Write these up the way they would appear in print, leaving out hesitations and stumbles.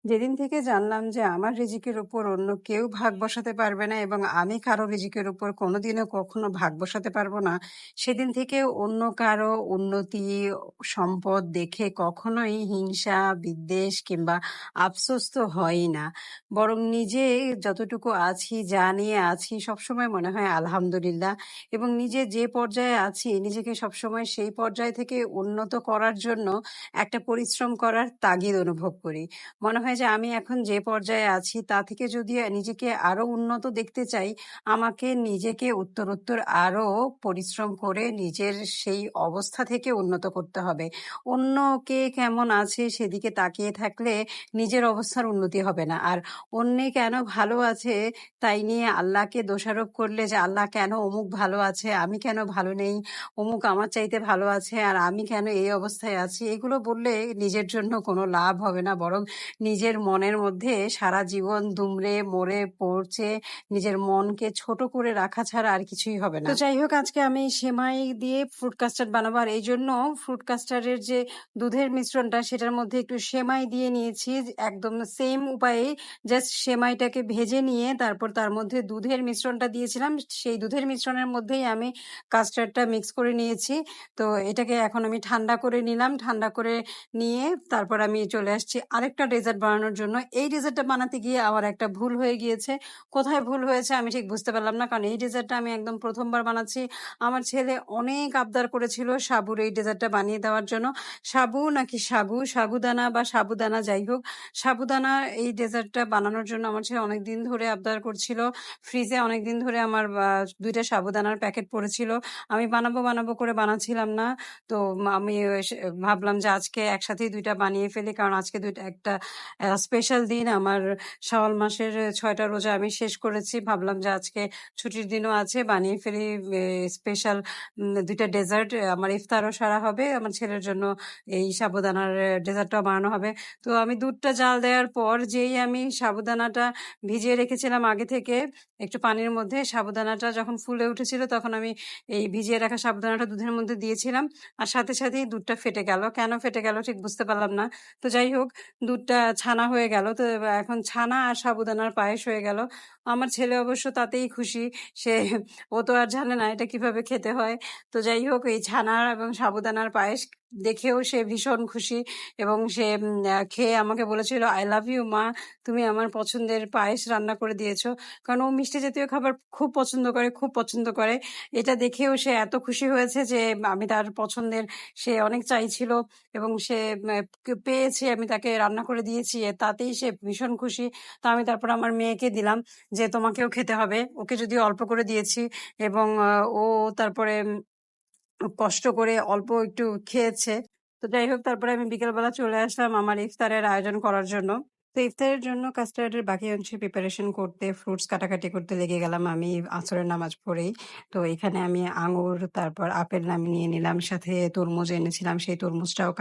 যেদিন থেকে জানলাম যে আমার রিজিকের উপর অন্য কেউ ভাগ বসাতে পারবে না এবং আমি কারো রিজিকের উপর কোনোদিনও কখনো ভাগ বসাতে পারবো না, সেদিন থেকে অন্য কারো উন্নতি, সম্পদ দেখে কখনোই হিংসা, বিদ্বেষ কিংবা আফসোস তো হয়ই না। বরং নিজে যতটুকু আছি, যা নিয়ে আছি, সবসময় মনে হয় আলহামদুলিল্লাহ। এবং নিজে যে পর্যায়ে আছি, নিজেকে সবসময় সেই পর্যায় থেকে উন্নত করার জন্য একটা পরিশ্রম করার তাগিদ অনুভব করি। মনে হয় যে আমি এখন যে পর্যায়ে আছি তা থেকে যদি নিজেকে আরো উন্নত দেখতে চাই, আমাকে নিজেকে উত্তরোত্তর আরো পরিশ্রম করে নিজের সেই অবস্থা থেকে উন্নত করতে হবে। অন্য কে কেমন আছে সেদিকে তাকিয়ে থাকলে নিজের অবস্থার উন্নতি হবে না। আর অন্যে কেন ভালো আছে তাই নিয়ে আল্লাহকে দোষারোপ করলে যে আল্লাহ কেন অমুক ভালো আছে, আমি কেন ভালো নেই, অমুক আমার চাইতে ভালো আছে আর আমি কেন এই অবস্থায় আছি, এগুলো বললে নিজের জন্য কোনো লাভ হবে না। বরং নিজের মনের মধ্যে সারা জীবন দুমড়ে মরে পড়ছে, নিজের মনকে ছোট করে রাখা ছাড়া আর কিছুই হবে না। তো যাই হোক, আজকে আমি সেমাই দিয়ে ফ্রুট কাস্টার্ড বানাবো, আর এই জন্য ফ্রুট কাস্টার্ডের যে দুধের মিশ্রণটা সেটার মধ্যে একটু সেমাই দিয়ে নিয়েছি। একদম সেম উপায়ে জাস্ট সেমাইটাকে ভেজে নিয়ে তারপর তার মধ্যে দুধের মিশ্রণটা দিয়েছিলাম, সেই দুধের মিশ্রণের মধ্যেই আমি কাস্টার্ডটা মিক্স করে নিয়েছি। তো এটাকে এখন আমি ঠান্ডা করে নিলাম, ঠান্ডা করে নিয়ে তারপর আমি চলে আসছি আরেকটা ডেজার্ট বানানোর জন্য। এই ডেজার্টটা বানাতে গিয়ে আমার একটা ভুল হয়ে গিয়েছে। কোথায় ভুল হয়েছে আমি ঠিক বুঝতে পারলাম না, কারণ এই ডেজার্টটা আমি একদম প্রথমবার বানাচ্ছি। আমার ছেলে অনেক আবদার করেছিল সাবুর এই ডেজার্টটা বানিয়ে দেওয়ার জন্য। সাবু নাকি সাগু, সাগুদানা বা সাবুদানা, যাই হোক, সাবুদানা এই ডেজার্টটা বানানোর জন্য আমার ছেলে অনেকদিন ধরে আবদার করছিল। ফ্রিজে অনেকদিন ধরে আমার 2টা সাবুদানার প্যাকেট পড়েছিল। আমি বানাবো বানাবো করে বানাচ্ছিলাম না। তো আমি ভাবলাম যে আজকে একসাথেই 2টা বানিয়ে ফেলি, কারণ আজকে একটা স্পেশাল দিন। আমার শাওয়াল মাসের 6টা রোজা আমি শেষ করেছি। ভাবলাম যে আজকে ছুটির দিনও আছে, বানিয়ে ফেলি স্পেশাল 2টা ডেজার্ট। আমার ইফতারও সারা হবে, আমার ছেলের জন্য এই সাবুদানার ডেজার্টটাও বানানো হবে। তো আমি দুধটা জাল দেওয়ার পর যেই আমি সাবুদানাটা ভিজিয়ে রেখেছিলাম আগে থেকে একটু পানির মধ্যে, সাবুদানাটা যখন ফুলে উঠেছিল তখন আমি এই ভিজিয়ে রাখা সাবুদানাটা দুধের মধ্যে দিয়েছিলাম, আর সাথে সাথেই দুধটা ফেটে গেল। কেন ফেটে গেল ঠিক বুঝতে পারলাম না। তো যাই হোক, দুধটা ছানা হয়ে গেল। তো এখন ছানা আর সাবুদানার পায়েস হয়ে গেল। আমার ছেলে অবশ্য তাতেই খুশি। সে ও তো আর জানে না এটা কিভাবে খেতে হয়। তো যাই হোক, এই ছানা এবং সাবুদানার পায়েস দেখেও সে ভীষণ খুশি এবং সে খেয়ে আমাকে বলেছিল, আই লাভ ইউ মা, তুমি আমার পছন্দের পায়েস রান্না করে দিয়েছো। কারণ ও মিষ্টি জাতীয় খাবার খুব পছন্দ করে, খুব পছন্দ করে। এটা দেখেও সে এত খুশি হয়েছে যে আমি তার পছন্দের, সে অনেক চাইছিল এবং সে পেয়েছে, আমি তাকে রান্না করে দিয়েছি, তাতেই সে ভীষণ খুশি। তো আমি তারপর আমার মেয়েকে দিলাম যে তোমাকেও খেতে হবে। ওকে যদিও অল্প করে দিয়েছি এবং ও তারপরে কষ্ট করে অল্প একটু খেয়েছে। তো যাই হোক, তারপরে আমি বিকেলবেলা চলে আসলাম আমার ইফতারের আয়োজন করার জন্য। তো ইফতারের জন্য কাস্টার্ডের বাকি অংশে প্রিপারেশন করতে, ফ্রুটস কাটাকাটি করতে লেগে গেলাম আমি আসরের নামাজ পড়েই। তো এখানে আমি আঙুর, তারপর আপেল নিয়ে নিলাম, সাথে তরমুজ এনেছিলাম, সেই তরমুজটাও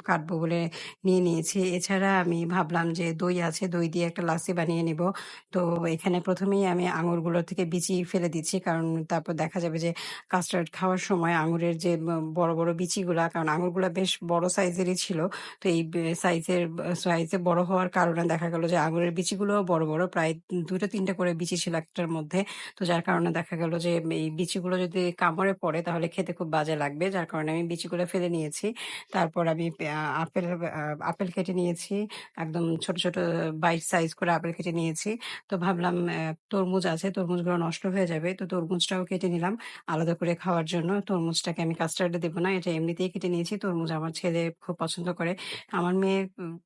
কাটবো বলে নিয়ে নিয়েছি। এছাড়া আমি ভাবলাম যে দই আছে, দই দিয়ে একটা লাসি বানিয়ে নিব। তো এখানে প্রথমেই আমি আঙুরগুলো থেকে বিচি ফেলে দিচ্ছি, কারণ তারপর দেখা যাবে যে কাস্টার্ড খাওয়ার সময় আঙুরের যে বড় বড় বিচিগুলা, কারণ আঙুরগুলা বেশ বড় সাইজেরই ছিল। তো এই সাইজে বড় হওয়ার কারণে দেখা গেল যে আঙুরের বিচিগুলোও বড় বড়, প্রায় 2টা 3টা করে বিচি ছিল একটার মধ্যে। তো যার কারণে দেখা গেল যে এই বিচিগুলো যদি কামড়ে পড়ে তাহলে খেতে খুব বাজে লাগবে, যার কারণে আমি বিচিগুলো ফেলে নিয়েছি। তারপর আমি আপেল কেটে নিয়েছি, একদম ছোট ছোট বাইট সাইজ করে আপেল কেটে নিয়েছি। তো ভাবলাম তরমুজ আছে, তরমুজগুলো নষ্ট হয়ে যাবে, তো তরমুজটাও কেটে নিলাম আলাদা করে খাওয়ার জন্য। তরমুজটাকে আমি কাস্টার্ডে দেবো না, এটা এমনিতেই কেটে নিয়েছি। তরমুজ আমার ছেলে খুব পছন্দ করে, আমার মেয়ে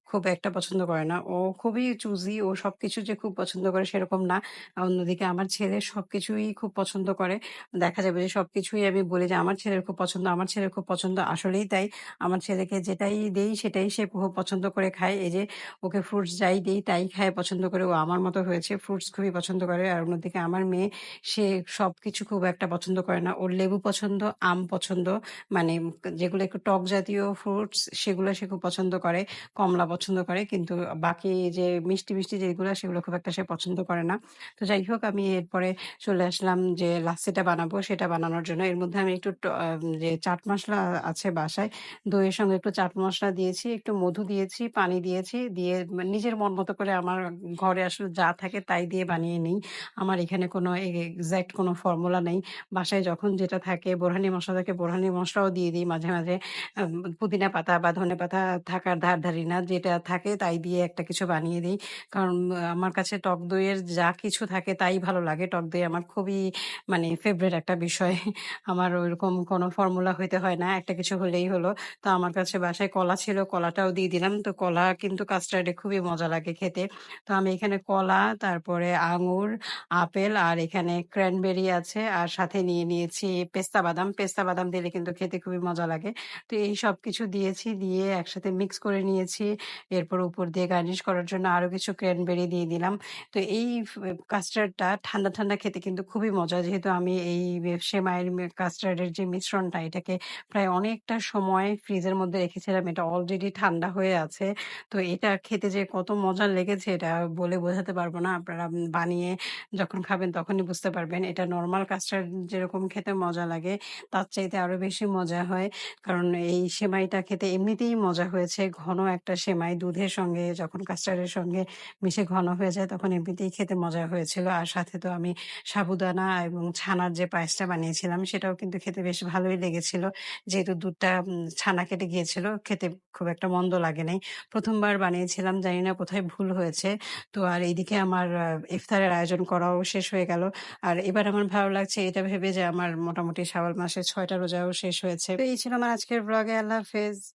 খুব একটা পছন্দ করে না। ও খুবই চুজি, ও সবকিছু যে খুব পছন্দ করে সেরকম না। অন্যদিকে আমার ছেলে সবকিছুই খুব পছন্দ করে। দেখা যাবে যে সবকিছুই আমি বলি যে আমার ছেলের খুব পছন্দ, আমার ছেলের খুব পছন্দ, আসলেই তাই। আমার ছেলেকে যেটাই দেই সেটাই সে খুব পছন্দ করে খায়। এই যে ওকে ফ্রুটস যাই দিই তাই খায় পছন্দ করে, ও আমার মতো হয়েছে, ফ্রুটস খুবই পছন্দ করে। আর অন্যদিকে আমার মেয়ে, সে সবকিছু খুব একটা পছন্দ করে না। ওর লেবু পছন্দ, আম পছন্দ, মানে যেগুলো একটু টক জাতীয় ফ্রুটস সেগুলো সে খুব পছন্দ করে, কমলা পছন্দ করে, কিন্তু বাকি আরকি যে মিষ্টি যেগুলা সেগুলো খুব একটা সে পছন্দ করে না। তো যাই হোক আমি এরপরে চলে আসলাম যে লাচ্ছিটা বানাবো সেটা বানানোর জন্য। এর মধ্যে আমি একটু যে চাট মসলা আছে বাসায়, দইয়ের সঙ্গে একটু চাট মসলা দিয়েছি, একটু মধু দিয়েছি, পানি দিয়েছি, দিয়ে নিজের মন মতো করে আমার ঘরে আসলে যা থাকে তাই দিয়ে বানিয়ে নিই। আমার এখানে কোনো এক্সাক্ট কোনো ফর্মুলা নেই। বাসায় যখন যেটা থাকে বোরহানি মসলা থাকে বোরহানি মসলাও দিয়ে দিই মাঝে। আম পুদিনা পাতা বা ধনেপাতা থাকার ধার-ধারি না। যেটা থাকে তাই দিয়ে একটা কিছু বানিয়ে দেই। কারণ আমার কাছে টক দইয়ের যা কিছু থাকে তাই ভালো লাগে। টক দই আমার খুবই মানে ফেভারাইট একটা বিষয়। আমার ওইরকম কোনো ফর্মুলা হইতে হয় না। একটা কিছু হলেই হলো। তো আমার কাছে বাসায় কলা ছিল, কলাটাও দিয়ে দিলাম। তো কলা কিন্তু কাস্টার্ডে খুবই মজা লাগে খেতে। তো আমি এখানে কলা, তারপরে আঙুর, আপেল আর এখানে ক্র্যানবেরি আছে। আর সাথে নিয়ে নিয়েছি পেস্তা বাদাম। পেস্তা বাদাম দিলে কিন্তু খেতে খুবই মজা লাগে। তো এই সবকিছু দিয়েছি, দিয়ে একসাথে মিক্স করে নিয়েছি। এরপর উপর দিয়ে গার্নিশ করার জন্য আরো কিছু ক্র্যানবেরি দিয়ে দিলাম। তো এই কাস্টার্ডটা ঠান্ডা খেতে কিন্তু খুবই মজা। যেহেতু আমি এই সেমাইয়ের কাস্টার্ডের যে মিশ্রণটা এটাকে প্রায় অনেকটা সময় ফ্রিজের মধ্যে রেখেছিলাম। এটা অলরেডি ঠান্ডা হয়ে আছে। তো এটা খেতে যে কত মজা লেগেছে এটা বলে বোঝাতে পারব না। আপনারা বানিয়ে যখন খাবেন তখনই বুঝতে পারবেন। এটা নরমাল কাস্টার্ড যেরকম খেতে মজা লাগে তার চাইতে আরো বেশি মজা হয়। কারণ এই সেমাইটা খেতে এমনিতেই মজা হয়েছে। ঘন একটা সেমাই দুধের সঙ্গে যখন কাস্টার্ডের সঙ্গে মিশে ঘন হয়ে যায় তখন এমনিতেই খেতে মজা হয়েছিল। আর সাথে তো আমি সাবুদানা এবং ছানার যে পায়েসটা বানিয়েছিলাম সেটাও কিন্তু খেতে বেশ ভালোই লেগেছিল। যেহেতু দুধটা ছানা কেটে গিয়েছিল, খেতে খুব একটা মন্দ লাগে নাই। ১ম বার বানিয়েছিলাম, জানি না কোথায় ভুল হয়েছে। তো আর এইদিকে আমার ইফতারের আয়োজন করাও শেষ হয়ে গেল। আর এবার আমার ভালো লাগছে এটা ভেবে যে আমার মোটামুটি শাওয়াল মাসের ৬ টা রোজাও শেষ হয়েছে। তো এই ছিল আমার আজকের ব্লগে। আল্লাহ হাফেজ।